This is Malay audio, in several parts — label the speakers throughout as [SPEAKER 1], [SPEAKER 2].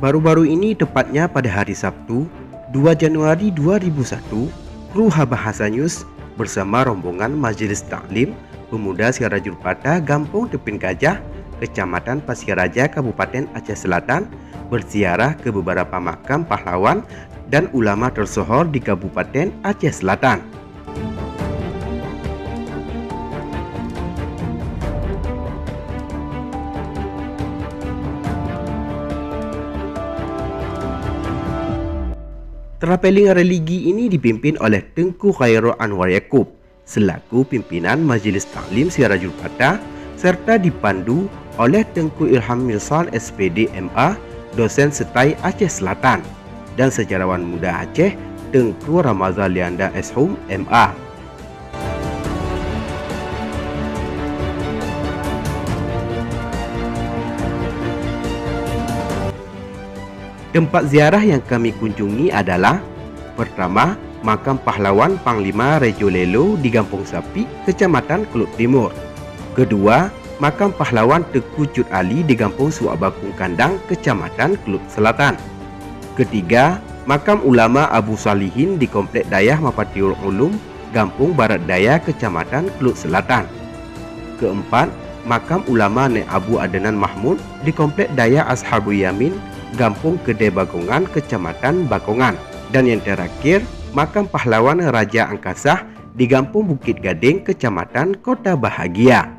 [SPEAKER 1] Baru-baru ini, tepatnya pada hari Sabtu, 2 Januari 2001, kru Bahasa News bersama rombongan Majelis Taklim Pemuda Siarajul Patah Gampung Tepin Gajah, Kecamatan Pasir Raja, Kabupaten Aceh Selatan, berziarah ke beberapa makam pahlawan dan ulama tersohor di Kabupaten Aceh Selatan. Terapeling religi ini dipimpin oleh Tengku Khairul Anwar Yaakob selaku pimpinan Majelis Taklim Siarajul Patah, serta dipandu oleh Tengku Ilham Milsal SPD MA, dosen setai Aceh Selatan, dan sejarawan muda Aceh Tengku Ramazal Lianda Eshum MA. Tempat ziarah yang kami kunjungi adalah: pertama, makam pahlawan Panglima Rejo Lelo di Gampung Sapi, Kecamatan Keluk Timur. Kedua, makam pahlawan Tengku Cut Ali di Gampung Suak Bakung Kandang, Kecamatan Keluk Selatan. Ketiga, makam ulama Abu Salihin di Komplek Dayah Mapatiul Ulum, Gampung Barat Daya, Kecamatan Keluk Selatan. Keempat, makam ulama Nek Abu Adnan Mahmud di Komplek Dayah Ashabul Yamin, Gampung Kedai Bagongan, Kecamatan Bakongan. Dan yang terakhir, makam pahlawan Raja Angkasah di Gampung Bukit Gading, Kecamatan Kota Bahagia.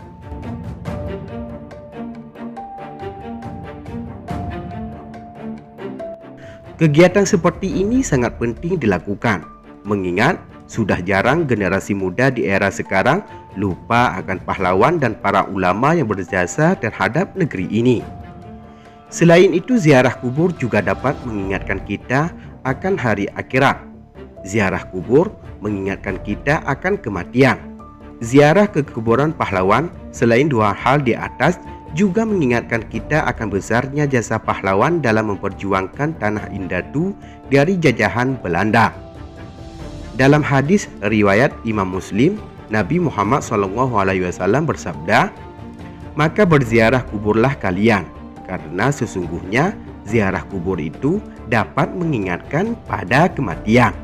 [SPEAKER 1] Kegiatan seperti ini sangat penting dilakukan, mengingat sudah jarang generasi muda di era sekarang lupa akan pahlawan dan para ulama yang berjasa terhadap negeri ini. Selain itu, ziarah kubur juga dapat mengingatkan kita akan hari akhirat. Ziarah kubur mengingatkan kita akan kematian. Ziarah ke kuburan pahlawan selain dua hal di atas juga mengingatkan kita akan besarnya jasa pahlawan dalam memperjuangkan tanah Indatu dari jajahan Belanda. Dalam hadis riwayat Imam Muslim, Nabi Muhammad SAW bersabda, "Maka berziarah kuburlah kalian, karena sesungguhnya ziarah kubur itu dapat mengingatkan pada kematian."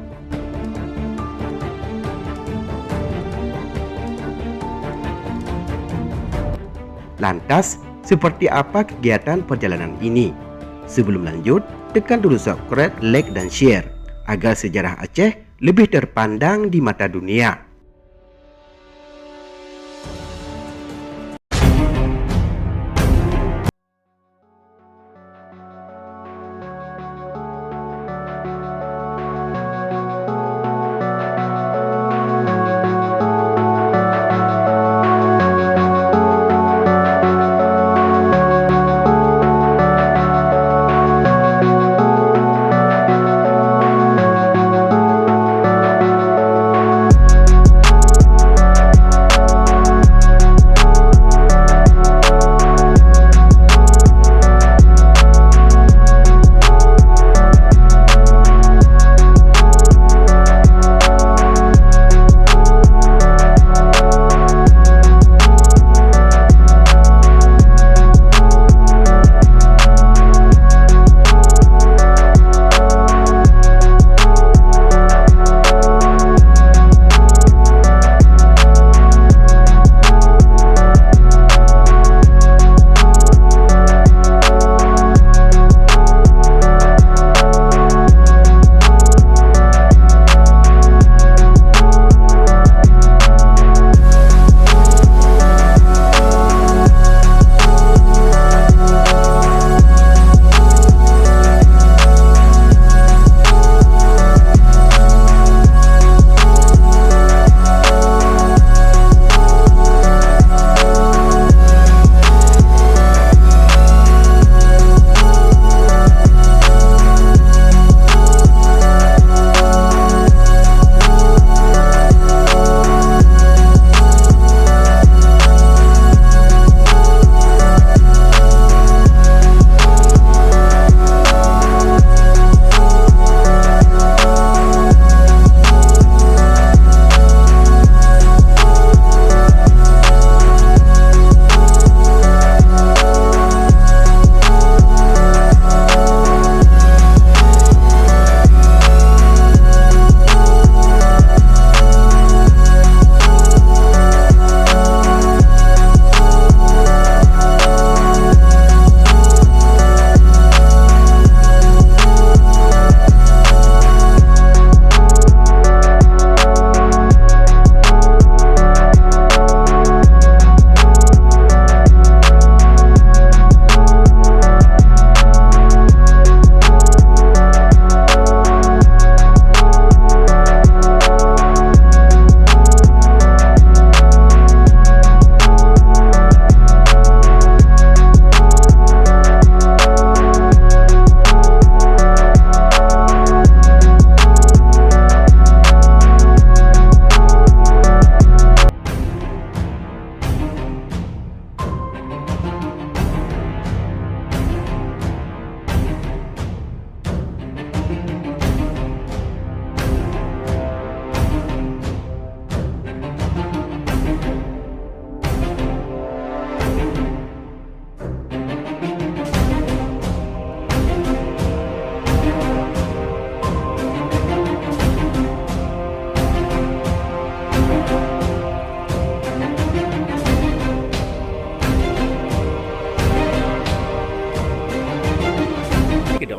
[SPEAKER 1] Lantas, seperti apa kegiatan perjalanan ini? Sebelum lanjut, tekan dulu subscribe, like, dan share agar sejarah Aceh lebih terpandang di mata dunia.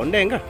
[SPEAKER 1] ondeng kah?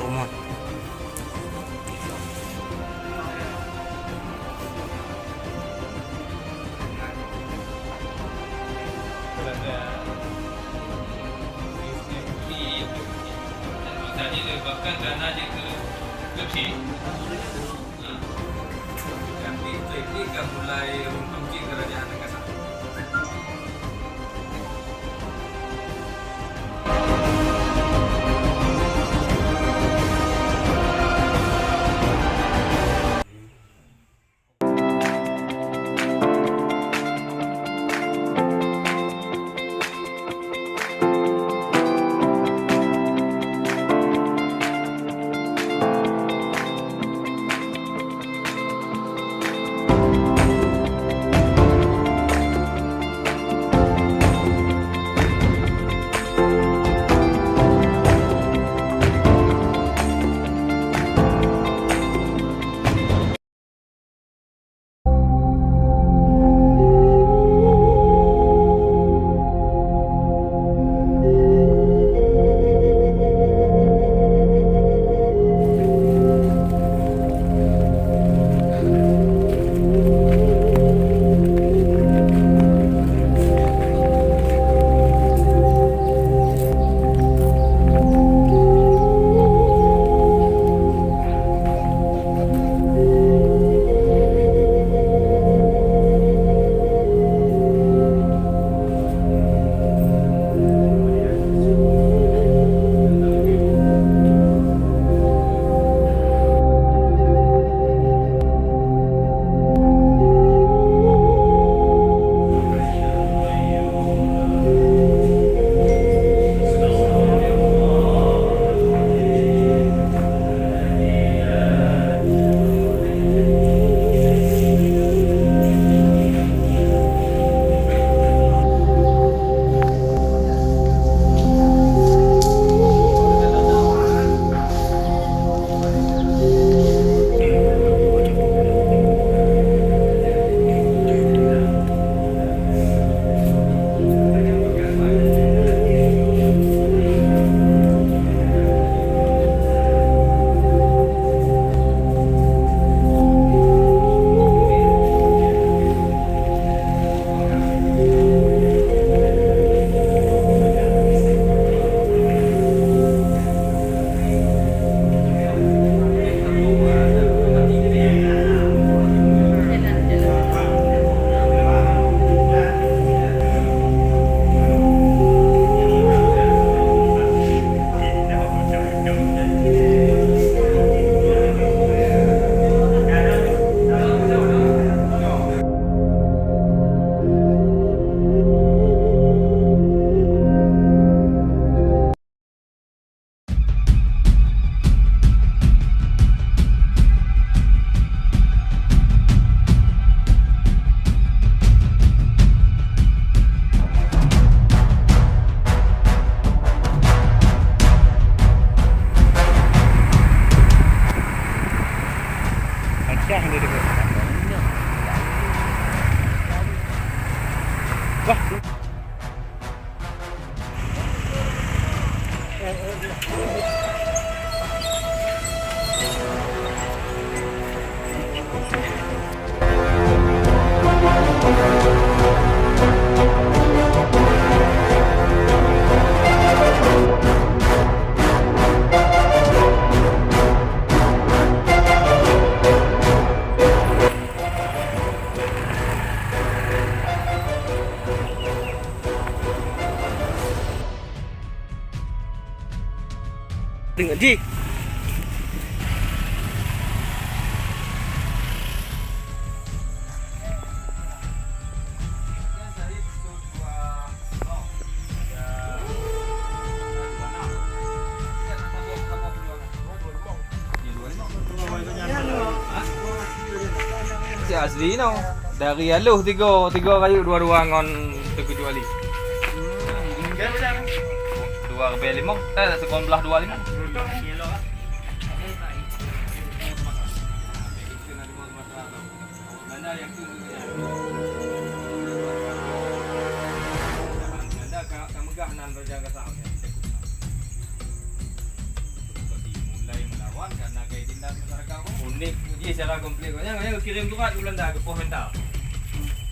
[SPEAKER 2] Tumot.
[SPEAKER 3] Bisa dilebatkan dana dia ke lebih. Kami ini kan mulai mengkunci kerajaan negara.
[SPEAKER 2] tengok Ji.
[SPEAKER 3] Si asli no. Dari aluh tiga kayu dua ngon Teguh Juali. Dua B5, sekon belah 25. Unik, jadi secara komplit. Kau kirim surat bulan dah ke Pomental.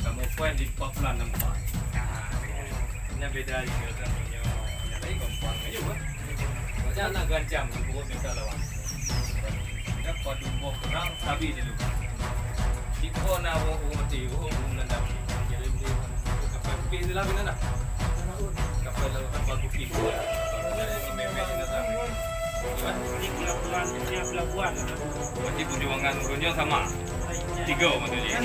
[SPEAKER 3] Kamu poin di Papua nampak. Ini beda juga kan punya. Yang gampang aja buat. Macam nak gancam kan pokok minta lawan. Dapat dua orang sabi dulu. Di pokok nak mati, bulan dah. Kirim dia kapal bukit tu lah benar tak? Kapal bukit tu. Dari memek nak sampai. Ini pelabuhan. Berarti perjuangan kunjung sama. 3 maksudnya.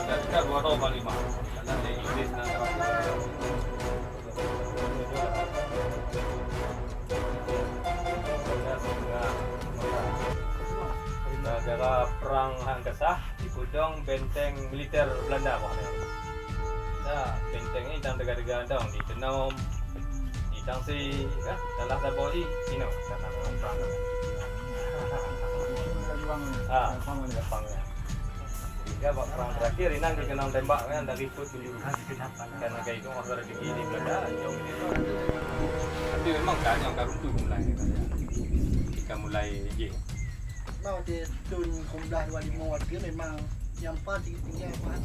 [SPEAKER 3] Yang kita 2,5. Karena di Inggris negara perang Hanggasah di Pudong benteng militer Belanda pokoknya. Nah, benteng ini dan tegak-tegak dong di Tenom, di Tangsi, kan? Dalam Saboi, Sino, karena perang. Jepangnya. Jika perang terakhir, Inang terkenal tembak kan dari Put dulu. Karena kayak itu orang dari di Belanda, jauh ini. Tapi memang kan yang karun tu mulai, jika mulai je.
[SPEAKER 4] Mau dia tun kumdah 25 warga memang yang paling tinggi apa?